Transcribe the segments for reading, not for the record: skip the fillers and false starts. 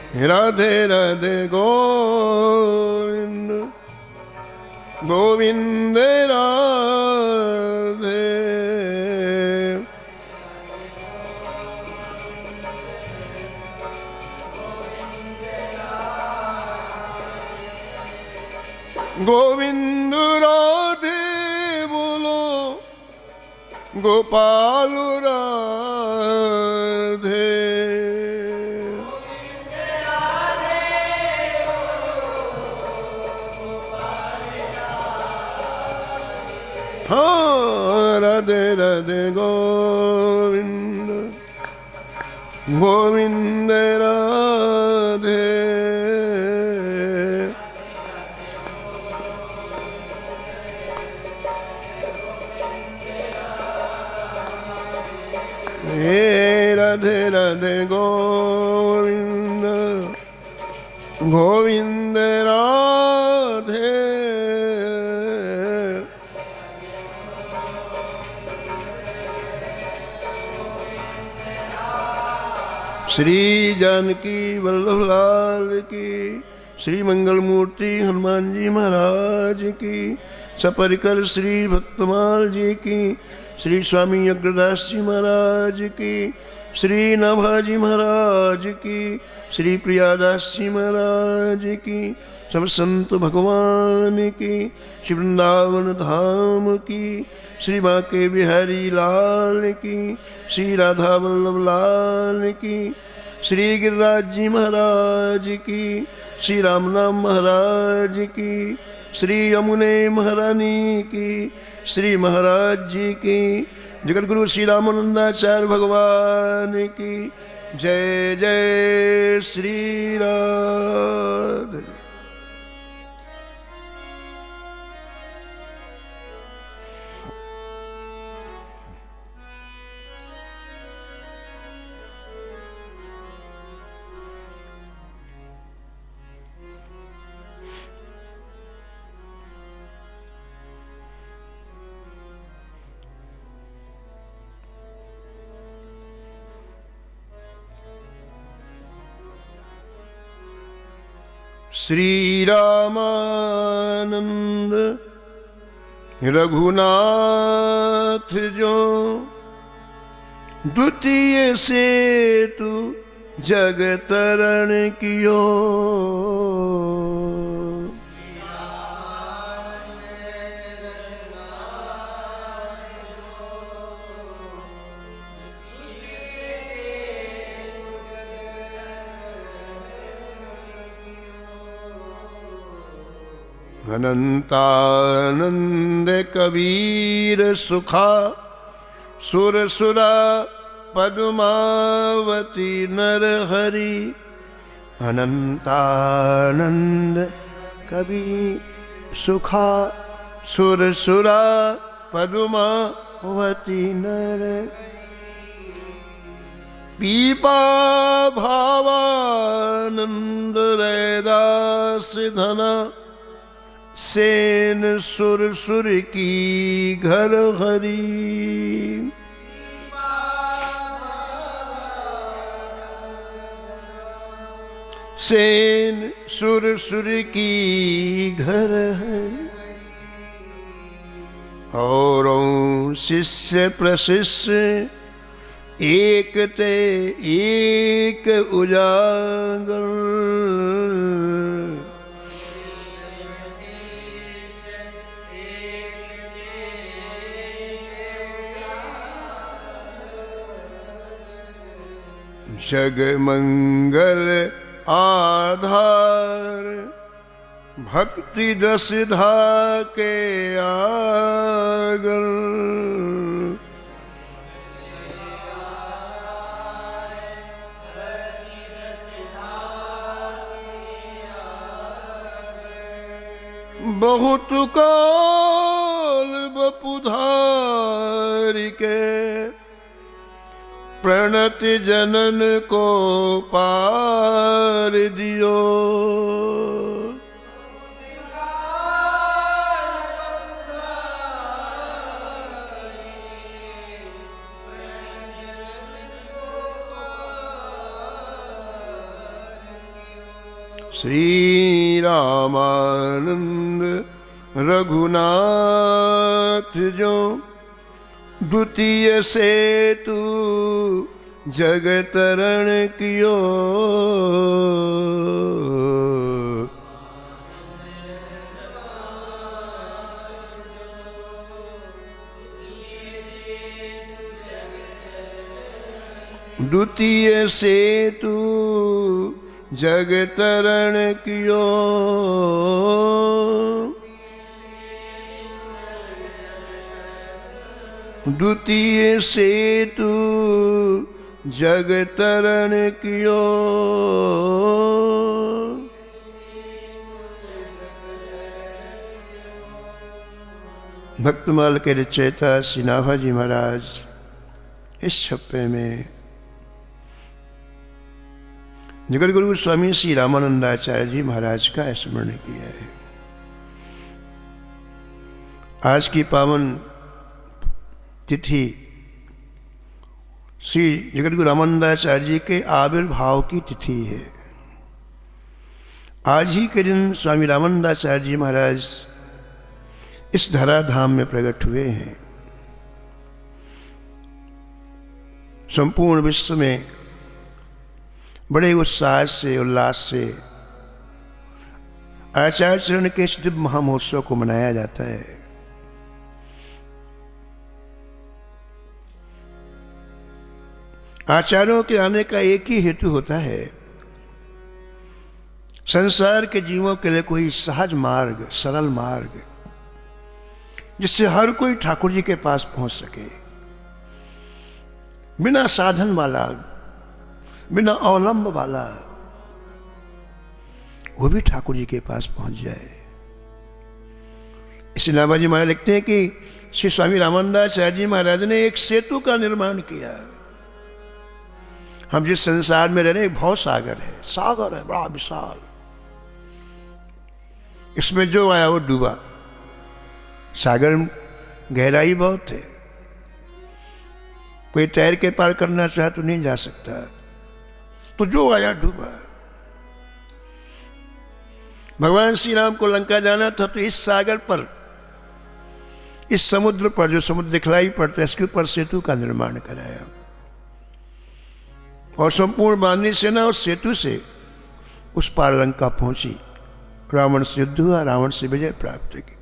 राधे राधे गोविंद गोविंद राधे। गोविंद राधे बोलो गोपाल राधे। हाँ राधे राधे गोविंद गोविंद राधे। हे राधे राधे गोविंद गोविंद राधे। श्री जानकी वल्लभ लाल की, श्री मंगल मूर्ति हनुमान जी महाराज की, सपरिकर श्री भक्तमाल जी की, श्री स्वामी अग्रदास जी महाराज की, श्री नाभाजी महाराज की, श्री प्रियादास जी महाराज की, सब संत भगवान की, श्री वृंदावन धाम की, श्री बांके बिहारी लाल की, श्री राधा वल्लभ लाल की, श्री गिरिराज जी महाराज की, श्री रामनाम महाराज की, श्री यमुने महारानी की, श्री महाराज जी की, जगत गुरु श्री रामानंदाचार्य भगवान की जय जय श्री राधे। श्री रामानंद रघुनाथ जो द्वितीय से तू जग तरण कियो। अनंतानंद कबीर सुखा सुर सुरा पद्मावती नर हरि। अनंतानंद कबीर सुखा सुर सुरा पद्मावती नर। पीपा भावानंद रैदास धना सेन सुर सुर की घर हरी। सेन सुर सुर की घर है। और शिष्य प्रशिष्य एक ते एक उजागर। जग मंगल आधार भक्ति दसधा के आगर। बहुत काल बपुधारी के प्रणति जनन को पार दियो। श्री रामानंद रघुनाथ जो द्वितीय सेतु जग तरण कियो। द्वितीय सेतु जग तरण कियो। द्वितीय सेतु जग तरण कियो। भक्तमाल के रचयिता श्री नाभाजी महाराज इस छप्पे में जगत गुरु स्वामी श्री रामानंदाचार्य जी महाराज का स्मरण किया है। आज की पावन तिथि श्री जगत गुरु रामानंदाचार्य जी के आविर्भाव की तिथि है। आज ही के दिन स्वामी रामानंदाचार्य जी महाराज इस धराधाम में प्रकट हुए हैं। संपूर्ण विश्व में बड़े उत्साह से उल्लास से आचार्य चरण के दिव्य महामहोत्सव को मनाया जाता है। आचार्यों के आने का एक ही हेतु होता है, संसार के जीवों के लिए कोई सहज मार्ग, सरल मार्ग, जिससे हर कोई ठाकुर जी के पास पहुंच सके, बिना साधन वाला, बिना अवलंब वाला, वो भी ठाकुर जी के पास पहुंच जाए। इसलिए नाभाजी महाराज लिखते हैं कि श्री स्वामी रामानंदाचार्य जी महाराज ने एक सेतु का निर्माण किया। हम जिस संसार में रह रहे, एक भव सागर है, सागर है बड़ा विशाल, इसमें जो आया वो डूबा। सागर में गहराई बहुत है, कोई तैर के पार करना चाहे तो नहीं जा सकता, तो जो आया डूबा। भगवान श्री राम को लंका जाना था तो इस सागर पर, इस समुद्र पर, जो समुद्र दिखलाई पड़ता है, इसके ऊपर सेतु का निर्माण कराया और संपूर्ण बानरी सेना उस सेतु से उस पार लंका पहुंची। रावण से युद्ध हुआ, रावण से विजय प्राप्त की।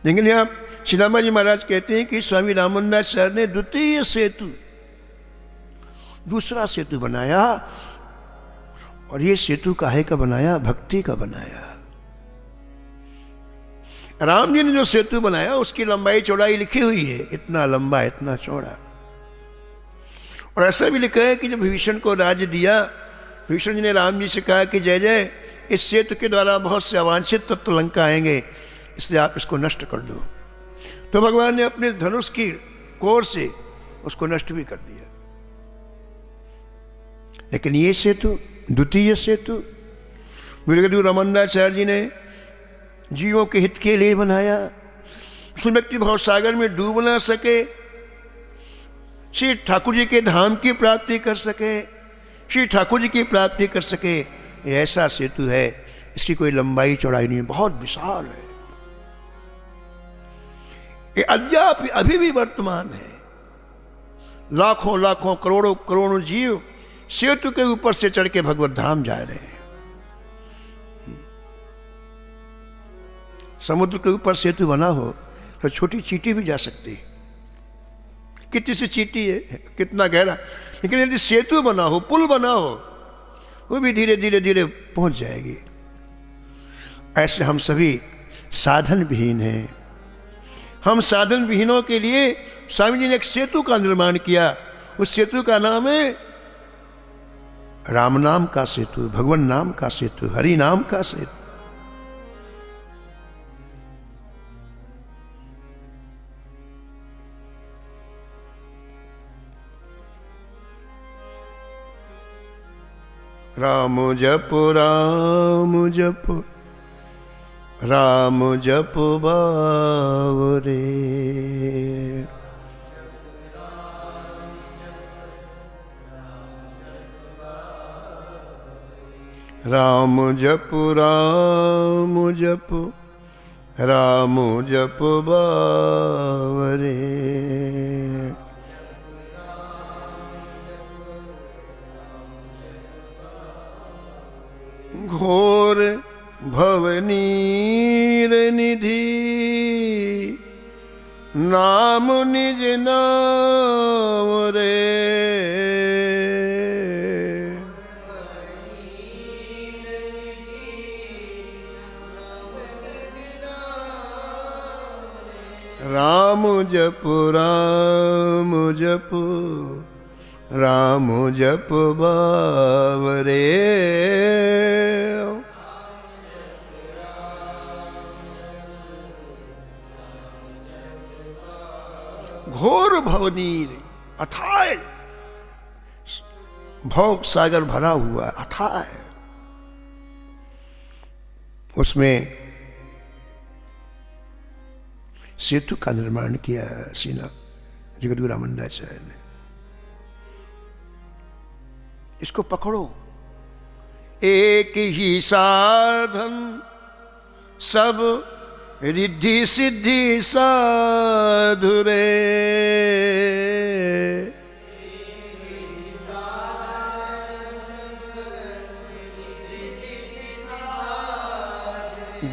लेकिन यहां श्री रामाजी महाराज कहते हैं कि स्वामी रामानंदाचार्य ने द्वितीय सेतु, दूसरा सेतु बनाया, और ये सेतु काहे का बनाया? भक्ति का बनाया। राम जी ने जो सेतु बनाया उसकी लंबाई चौड़ाई लिखी हुई है, इतना लंबा इतना चौड़ा। और ऐसा भी लिखा है कि जब विभीषण को राज्य दिया, विभीषण जी ने राम जी से कहा कि जय जय, इस सेतु के द्वारा बहुत से अवांछित तत्व लंका आएंगे, इसलिए आप इसको नष्ट कर दो। तो भगवान ने अपने धनुष की कोर से उसको नष्ट भी कर दिया। लेकिन ये सेतु, द्वितीय सेतु, गुरु रामानंदाचार्य जी ने जीवों के हित के लिए बनाया। उसमें व्यक्ति भव सागर में डूब ना सके, श्री ठाकुर जी के धाम की प्राप्ति कर सके, श्री ठाकुर जी की प्राप्ति कर सके, ये ऐसा सेतु है। इसकी कोई लंबाई चौड़ाई नहीं है, बहुत विशाल है। ये अद्याप अभी भी वर्तमान है। लाखों लाखों करोड़ों करोड़ों जीव सेतु के ऊपर से चढ़ के भगवत धाम जा रहे हैं। समुद्र के ऊपर सेतु बना हो तो छोटी चींटी भी जा सकती है। कितनी सी चींटी है, कितना गहरा, लेकिन यदि सेतु बना हो, पुल बना हो, वो भी धीरे धीरे धीरे पहुंच जाएगी। ऐसे हम सभी साधन विहीन हैं। हम साधन विहीनों के लिए स्वामी जी ने एक सेतु का निर्माण किया। उस सेतु का नाम है राम नाम का सेतु, भगवान नाम का सेतु, हरि नाम का सेतु। राम जप राम जप राम जप बावरे, राम जप राम जप राम जप बावरे। घोर भवनीर निधि नाम निज नाम रे। राम जप राम जप राम जप बावरे। घोर भवनीर अथाय भोग सागर भरा हुआ अथाय, उसमें सेतु का निर्माण किया सीना जगद्गुरु रामानंदाचार्य ने। इसको पकड़ो, एक ही साधन सब रिद्धि सिद्धि साधुरे।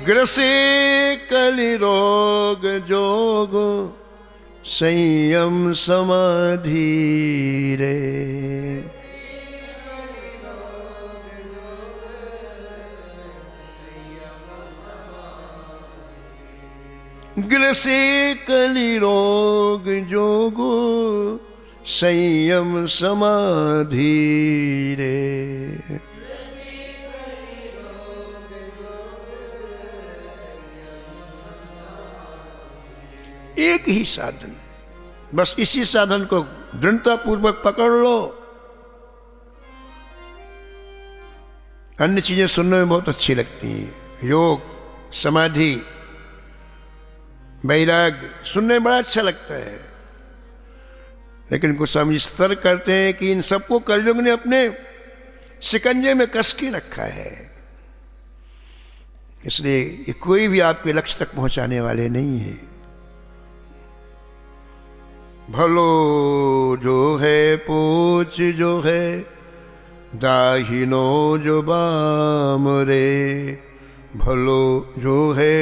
ग्रसे कलि रोग जोग संयम समाधि रे। ग्रसे कलि रोग जोग संयम समाधि रे। एक ही साधन, बस इसी साधन को दृढ़ता पूर्वक पकड़ लो। अन्य चीजें सुनने में बहुत अच्छी लगती हैं, योग समाधि वैराग्य सुनने में बड़ा अच्छा लगता है, लेकिन कुछ हम इस तरह करते हैं कि इन सबको कलयुग ने अपने शिकंजे में कस के रखा है। इसलिए ये कोई भी आपके लक्ष्य तक पहुंचाने वाले नहीं है। भलो जो है पूछ जो है दाहिनो जो बाम रे। भलो जो है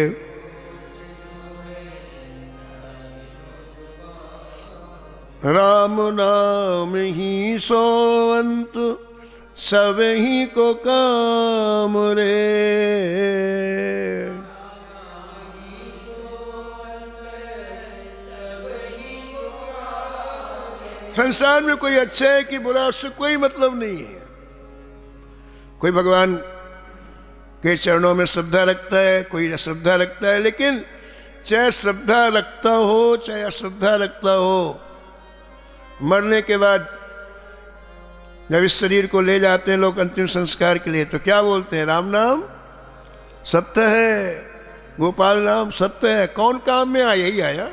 राम नाम ही सोवंत सब ही को काम रे। संसार में कोई अच्छा है कि बुरा, उससे कोई मतलब नहीं है। कोई भगवान के चरणों में श्रद्धा रखता है, कोई अश्रद्धा रखता है, लेकिन चाहे श्रद्धा रखता हो चाहे अश्रद्धा रखता हो, मरने के बाद जब इस शरीर को ले जाते हैं लोग अंतिम संस्कार के लिए, तो क्या बोलते हैं? राम नाम सत्य है, गोपाल नाम सत्य है। कौन काम में आया? यही आया।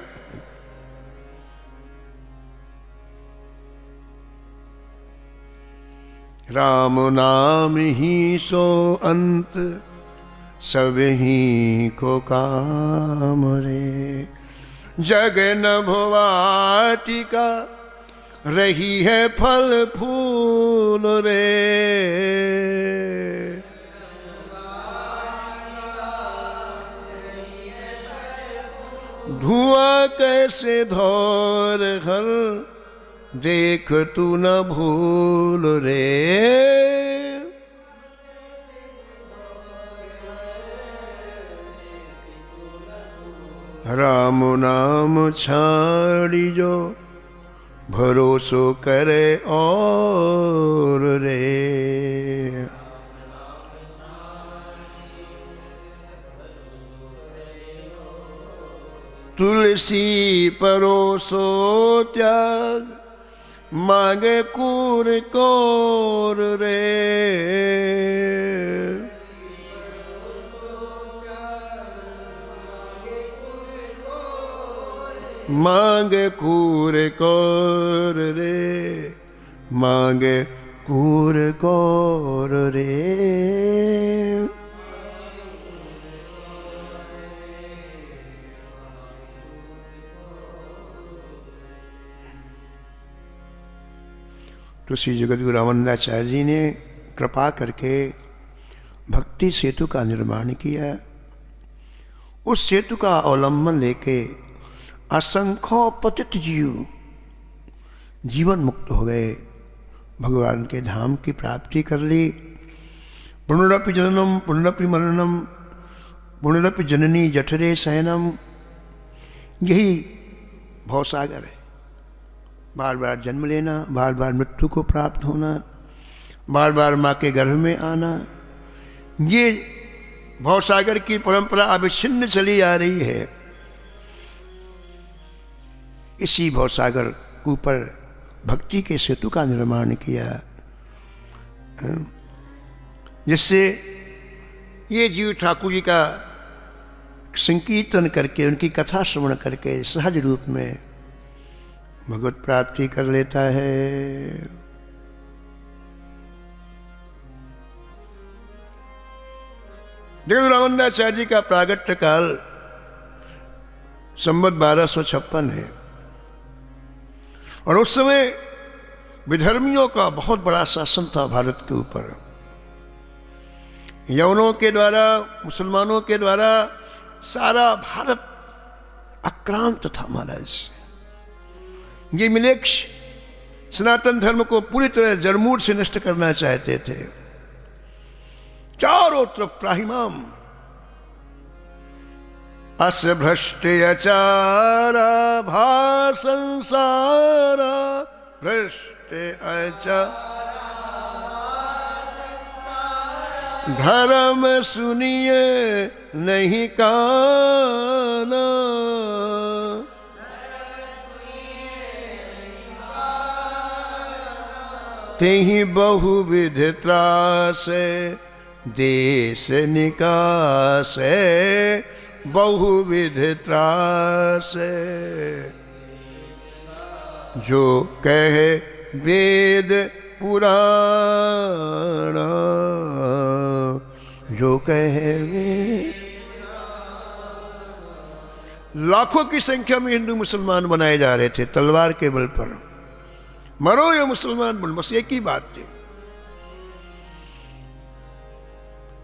राम नाम ही सो अंत सब ही को काम रे। जग न भुवाटिका रही है फल फूल रे। धुआं कैसे धौर हर देख तू न भूल रे। राम नाम छाड़ी जो भरोसो करे और रे। तुलसी परोसो त्याग मांगे कूर कौर रे। मांगे कूर कौर रे, मांगे कूर कौर रे। तो श्री जगद्गुरु रामानंदाचार्य जी ने कृपा करके भक्ति सेतु का निर्माण किया। उस सेतु का अवलंबन लेके असंख्यों पतित जीव जीवन मुक्त हो गए, भगवान के धाम की प्राप्ति कर ली। पुनरपि जननम पुनरपि मरणम पुनरपि जननी जठरे शयनम, यही भवसागर है। बार बार जन्म लेना, बार बार मृत्यु को प्राप्त होना, बार बार माँ के गर्भ में आना, ये भवसागर की परंपरा अविच्छिन्न चली आ रही है। इसी भवसागर के ऊपर भक्ति के सेतु का निर्माण किया, जिससे ये जीव ठाकुर जी का संकीर्तन करके, उनकी कथा श्रवण करके सहज रूप में भगवत प्राप्ति कर लेता है। जगद्गुरु रामानंदाचार्य जी का प्रागट्य काल संवत 1256 है, और उस समय विधर्मियों का बहुत बड़ा शासन था भारत के ऊपर। यवनों के द्वारा, मुसलमानों के द्वारा सारा भारत आक्रांत था महाराज। ये मिलेक्ष सनातन धर्म को पूरी तरह जड़मूल से नष्ट करना चाहते थे। चारों तरफ त्राहिमाम, अस भ्रष्ट अचारा भा संसारा, भ्रष्ट अचारा धर्म सुनिए नहीं काना, तेहि बहुविध त्रासे देश निकासे, बहुविध त्रासे। जो कहे वेद पुराण, जो कहे वेद। लाखों की संख्या में हिंदू मुसलमान बनाए जा रहे थे तलवार के बल पर। मरो या मुसलमान बनो, बस एक ही बात थी।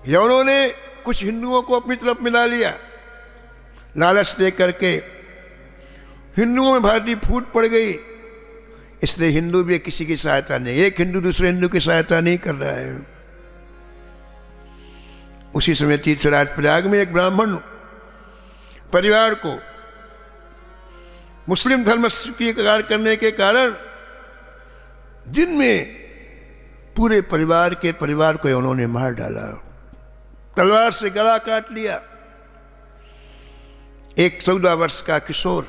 यवनों ने कुछ हिंदुओं को अपनी तरफ मिला लिया, लालच दे करके हिंदुओं में भारतीय फूट पड़ गई। इसलिए हिंदू भी किसी की सहायता नहीं, एक हिंदू दूसरे हिंदू की सहायता नहीं कर रहा है। उसी समय तीर्थराज प्रयाग में एक ब्राह्मण परिवार को मुस्लिम धर्म स्वीकार करने के कारण दिन में पूरे परिवार को उन्होंने मार डाला, तलवार से गला काट लिया। एक 14 वर्ष का किशोर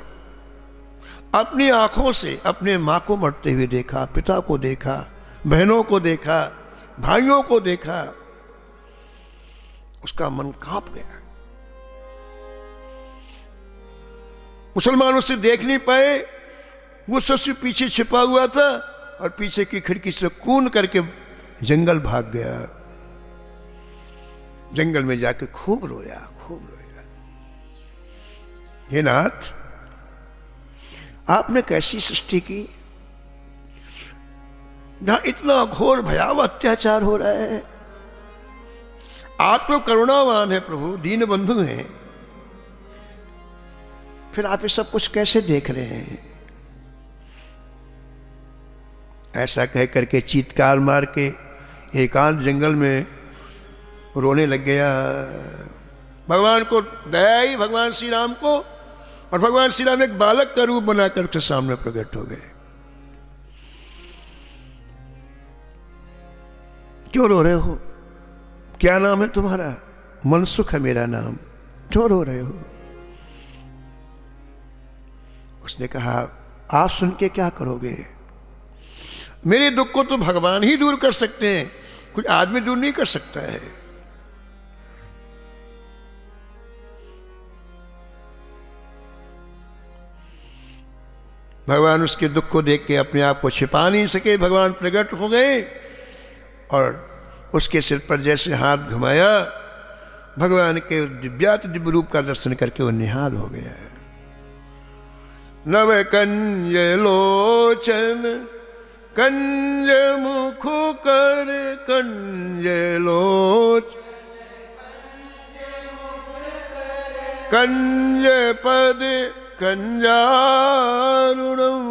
अपनी आंखों से अपने मां को मरते हुए देखा, पिता को देखा, बहनों को देखा, भाइयों को देखा, उसका मन कांप गया। मुसलमान उसे देख नहीं पाए, वो सबसे पीछे छिपा हुआ था और पीछे की खिड़की से कूद करके जंगल भाग गया। जंगल में जाकर खूब रोया, खूब रोया। हे नाथ, आपने कैसी सृष्टि की, जहां इतना घोर भयावह अत्याचार हो रहा है। आप तो करुणावान है प्रभु, दीन बंधु हैं, फिर आप ये सब कुछ कैसे देख रहे हैं? ऐसा कह करके चीत्कार मार के एकांत जंगल में रोने लग गया। भगवान को दया आई, भगवान श्री राम को, और भगवान श्री राम एक बालक का रूप बनाकर उसके सामने प्रकट हो गए। क्यों रो रहे हो? क्या नाम है तुम्हारा? मनसुख है मेरा नाम। क्यों रो रहे हो? उसने कहा, आप सुन के क्या करोगे? मेरे दुख को तो भगवान ही दूर कर सकते हैं, कुछ आदमी दूर नहीं कर सकता है। भगवान उसके दुख को देख के अपने आप को छिपा नहीं सके, भगवान प्रकट हो गए और उसके सिर पर जैसे हाथ घुमाया, भगवान के दिव्याति दिव्य रूप का दर्शन करके वो निहाल हो गया। नव कंज लोचन कंज मुख कर कंज लोच कंज पद कंजारुणम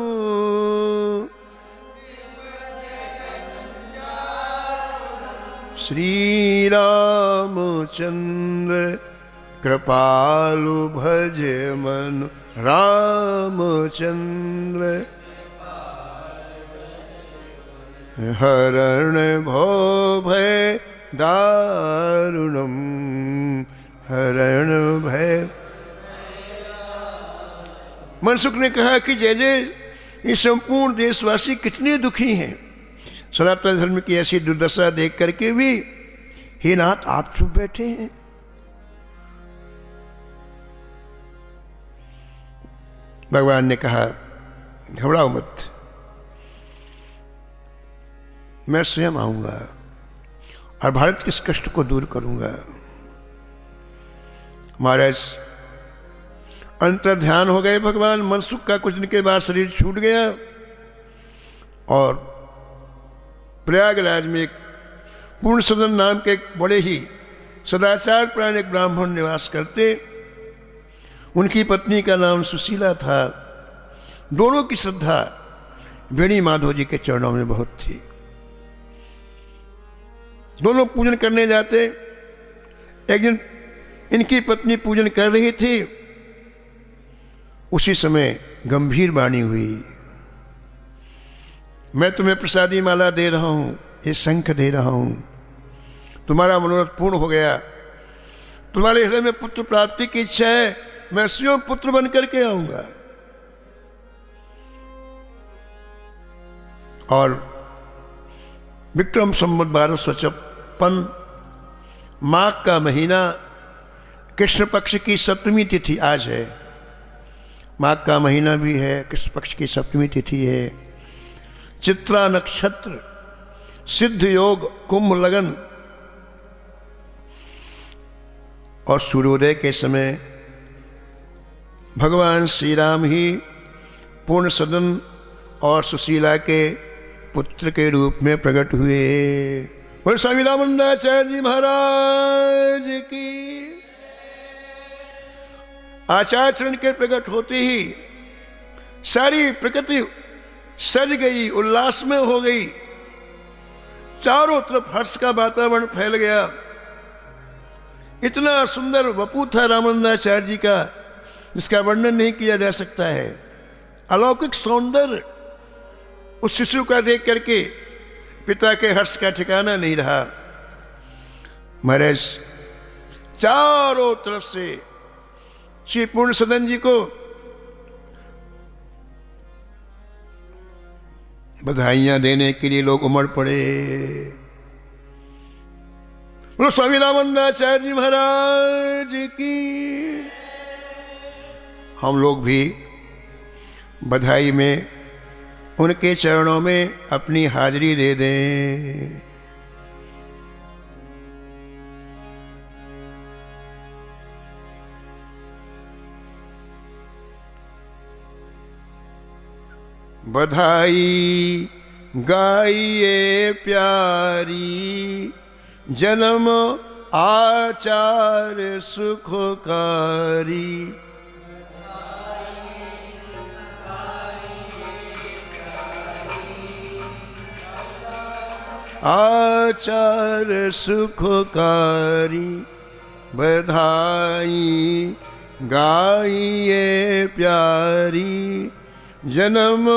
श्री रामचंद्र कृपालु भज मन रामचंद्र हरण भो भय दारुणम हरण भय। मनसुख ने कहा कि जय जय, ये संपूर्ण देशवासी कितने दुखी हैं सनातन धर्म की ऐसी दुर्दशा देख करके भी, हे नाथ आप चुप बैठे हैं। भगवान ने कहा घबराओ मत, मैं स्वयं आऊंगा और भारत के इस कष्ट को दूर करूंगा। महाराज अंतर ध्यान हो गए भगवान। मनसुख का कुछ दिन के बाद शरीर छूट गया और प्रयागराज में एक पूर्ण सदन नाम के एक बड़े ही सदाचार प्राण एक ब्राह्मण निवास करते। उनकी पत्नी का नाम सुशीला था। दोनों की श्रद्धा वेणी माधव जी के चरणों में बहुत थी। दोनों पूजन करने जाते। एक दिन इनकी पत्नी पूजन कर रही थी, उसी समय गंभीर वाणी हुई, मैं तुम्हें प्रसादी माला दे रहा हूं, ये शंख दे रहा हूं, तुम्हारा मनोरथ पूर्ण हो गया, तुम्हारे हृदय में पुत्र प्राप्ति की इच्छा है, मैं स्वयं पुत्र बन करके आऊंगा। और विक्रम संवत 1256 माघ का महीना, कृष्ण पक्ष की सप्तमी तिथि आज है। माघ का महीना भी है, कृष्ण पक्ष की सप्तमी तिथि है। चित्रा नक्षत्र, सिद्ध योग, कुंभ लगन, और सूर्योदय के समय भगवान श्री राम ही पूर्ण सदन और सुशीला के पुत्र के रूप में प्रकट हुए। बोले स्वामी रामानंदाचार्य जी महाराज की। आचार्य के प्रकट होते ही सारी प्रकृति सज गई, उल्लास में हो गई, चारों तरफ हर्ष का वातावरण फैल गया। इतना सुंदर वपू था रामानंदाचार्य जी का, जिसका वर्णन नहीं किया जा सकता है। अलौकिक सौंदर्य उस शिशु का देख करके पिता के हर्ष का ठिकाना नहीं रहा। महाराज चारों तरफ से श्री पूर्ण सदन जी को बधाइयां देने के लिए लोग उमड़ पड़े। बोलो स्वामी रामानंदाचार्य जी महाराज की। हम लोग भी बधाई में उनके चरणों में अपनी हाजिरी दे दें। बधाई गाइए प्यारी, जन्म आचार सुखकारी। आचार सुखकारी, बधाई गाइए प्यारी, जन्म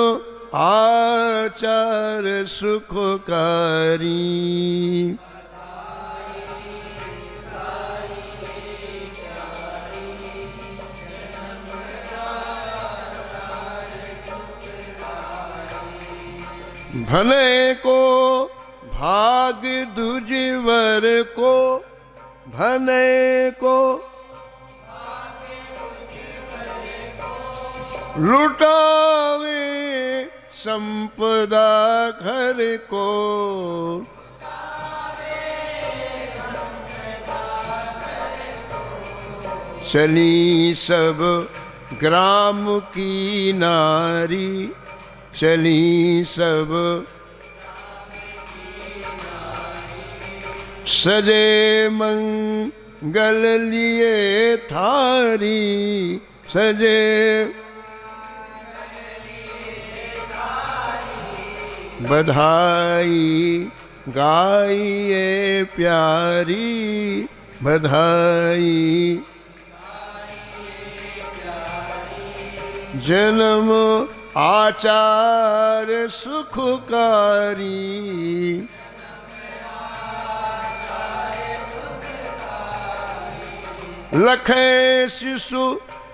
आचार सुखकारी। भले को भाग दुजवर को, भले को लुटावे संपदा घर को, चली सब ग्राम की नारी, चली सब सजे मंगल लिए थारी, सजे बधाई गाइए प्यारी, बधाई जन्म आचार सुखकारी, लखे शिशु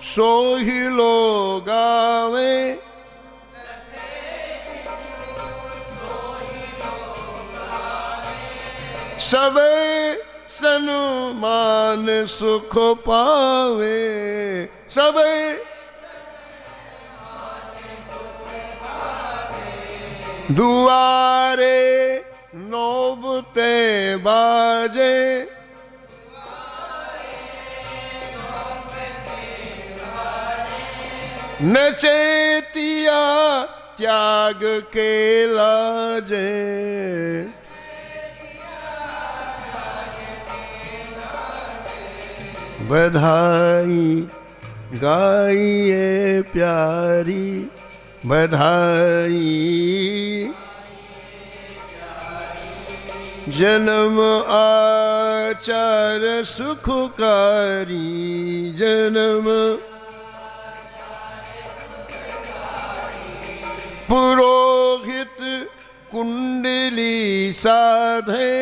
सोहि लो गावे, सबे सन्मान सुख पावे, सबे दुआरे नौबते बाजे, नचेतिया त्याग के लाजे, बधाई गाइए प्यारी, बधाई जन्म आचार सुखकारी, जन्म पुरोहित कुंडली साधे,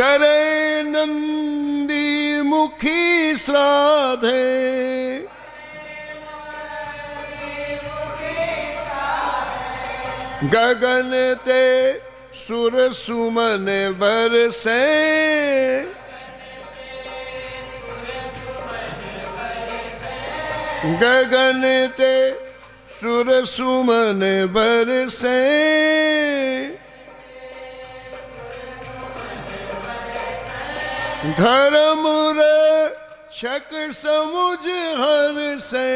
करे नंदी मुखी श्राद्धे, गगन ते सुर सुमन बरसे, गगन ते सुर सुमन बरसे, धर्म रक्षक समुझ हर से,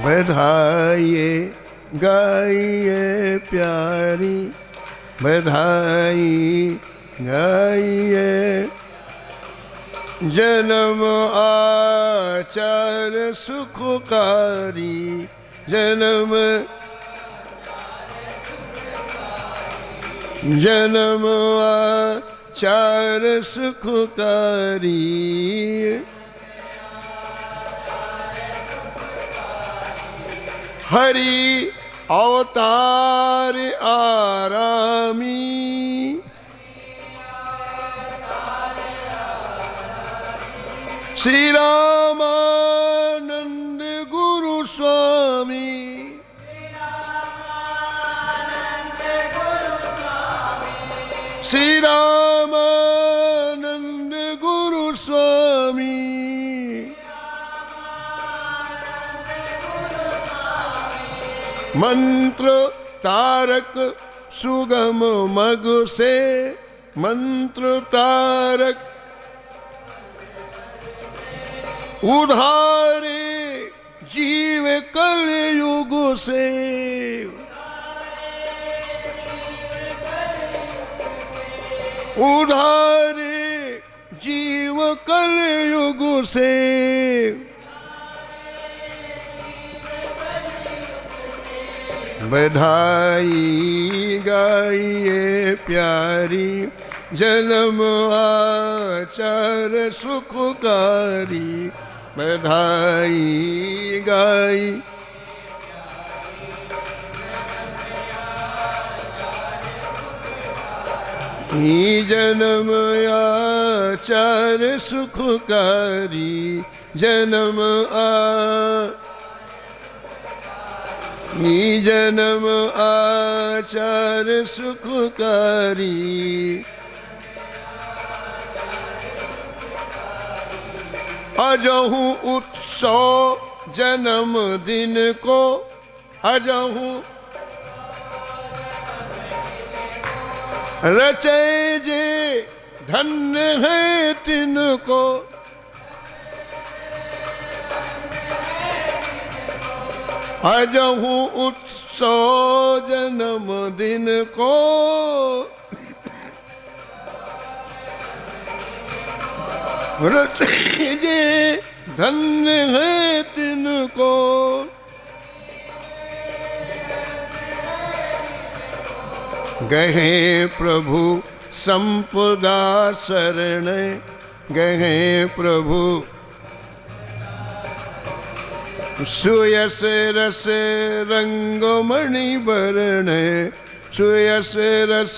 बधाइए गाइए प्यारी, बधाई गाइए जन्म आचार सुखकारी, जन्म जन्म आचार सुखकारी, हरि अवतार आरामी, श्री रामानंद गुरु स्वामी, श्री रामानंद गुरु स्वामी, मंत्र तारक सुगम मग से, मंत्र तारक उधारे जीव कलयुग से, उधारे जीव कलयुग से, बधाई गाइए प्यारी जन्म आचार सुखकारी, बधाई गाई जन्म आचार सुखकारी, जन्म जन्म आचार सुखकारी, अजहू उत्सव जन्म दिन को, अजहू रचे जे धन्य है तिनको, अजहू उत्सव जन्म दिन को, रचे जे धन्य है तिनको, गहे प्रभु संपदा शरण, गहे प्रभु सुयस रस रंगमणि वरण, सुयस रस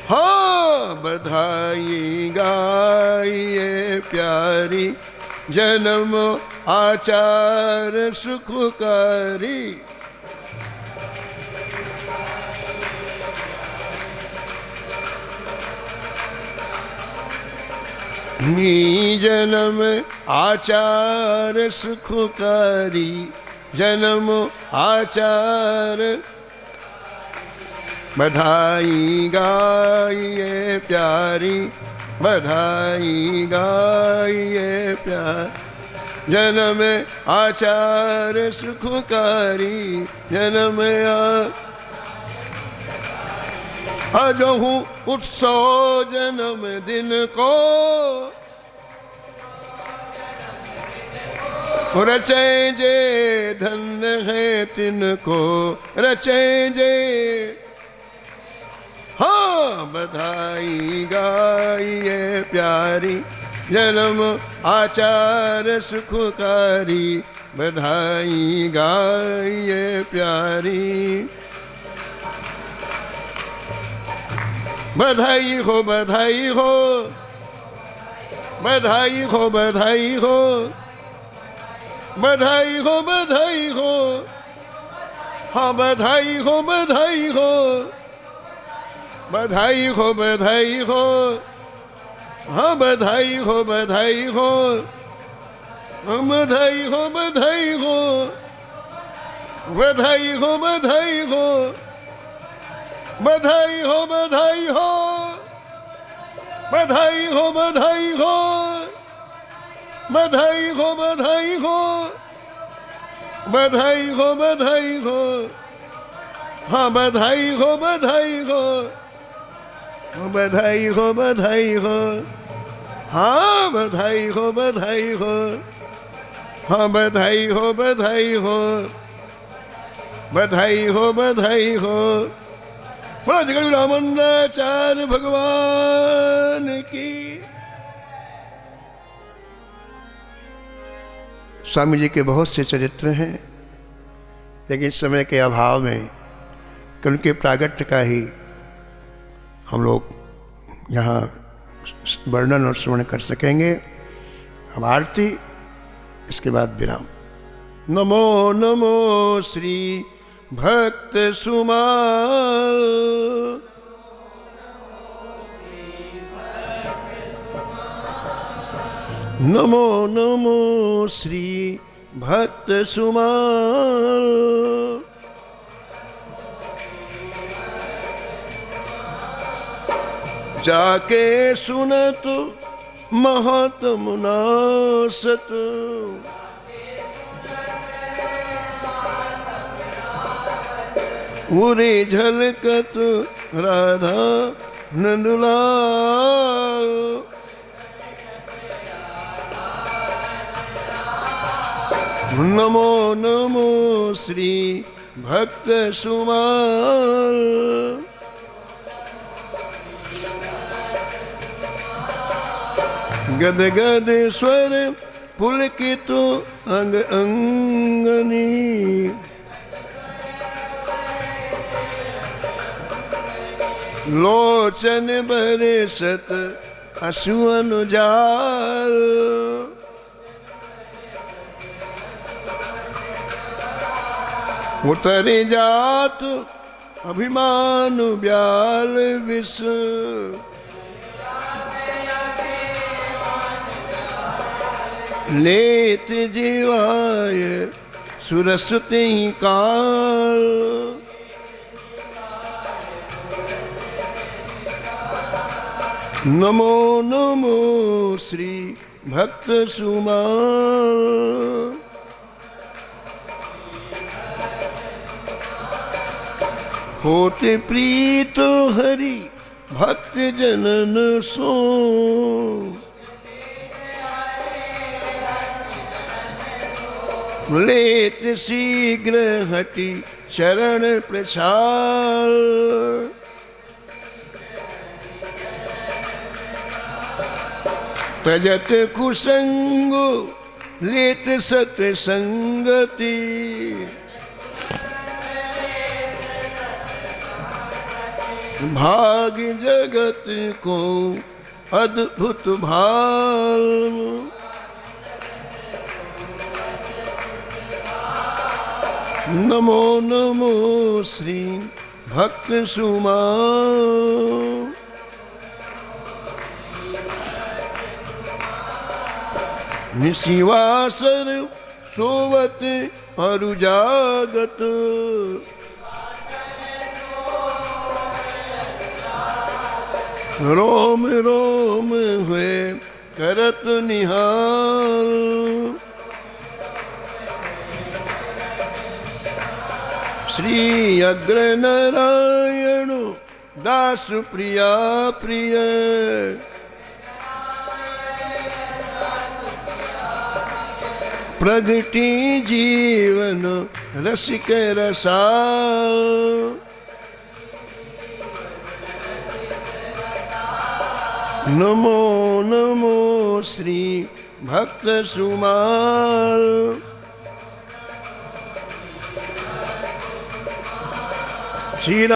हाँ बधाई गाइए प्यारी, जन्म आचार सुखकारी, जन्म आचार सुखकारी, जन्म आचार बधाई गाइए प्यारी, बधाई गाइए प्यार, जन्म आचार सुखकारी, जन्म अजहू उत्सव जन्म दिन को, रचे जे धन्य है तिनको, रचे जे हाँ बधाई गाइए प्यारी, जन्म आचार सुखकारी, बधाई गाइए प्यारी, बधाई हो बधाई हो, बधाई हो बधाई हो, बधाई हो बधाई हो, हाँ बधाई हो बधाई हो, बधाई हो बधाई हो, हाँ बधाई हो बधाई हो, हाँ बधाई हो बधाई हो, बधाई हो बधाई हो, बधाई हो बधाई हो, बधाई हो बधाई हो, बधाई हो बधाई हो, बधाई हो बधाई हो, हाँ बधाई हो बधाई हो, बधाई हो बधाई हो, हाँ बधाई हो बधाई हो, हाँ बधाई हो बधाई हो, बधाई हो बधाई हो, बोलो जगत रामाचार्य भगवान की। स्वामी जी के बहुत से चरित्र हैं, लेकिन समय के अभाव में उनके प्रागट्य का ही हम लोग यहाँ वर्णन और श्रवण कर सकेंगे। अब आरती, इसके बाद विराम। नमो नमो श्री भक्त सुमाल, नमो नमो श्री भक्त सुमाल, जाके सुनत महत मुनासत, उरे झलकत राधा नंदलाल, नमो नमो श्री भक्त सुमाल, गद गद स्वर पुलकित अंग अंगनी, लोचन बरसत अश्वन जाल, उतर जात अभिमान ब्याल विष, लेत जीवाय सुरसते ही काल। नमो नमो श्री भक्त सुमाल। होते प्रीत हरि भक्त जनन सो। लेत शीघ्र हटि शरण प्रसाल। तजत कुसंगो लेत सत्संगति। भाग जगत को अद्भुत भाल। नमो नमो श्री भक्त सुमाल। निशिवासर सोवत अरु जागत। रोम रोम हुए करत निहाल। श्री अग्र नारायण दास प्रिया प्रिय। प्रगति जीवन रसिक रसाल। नमो नमो श्री भक्त सुमाल। श्री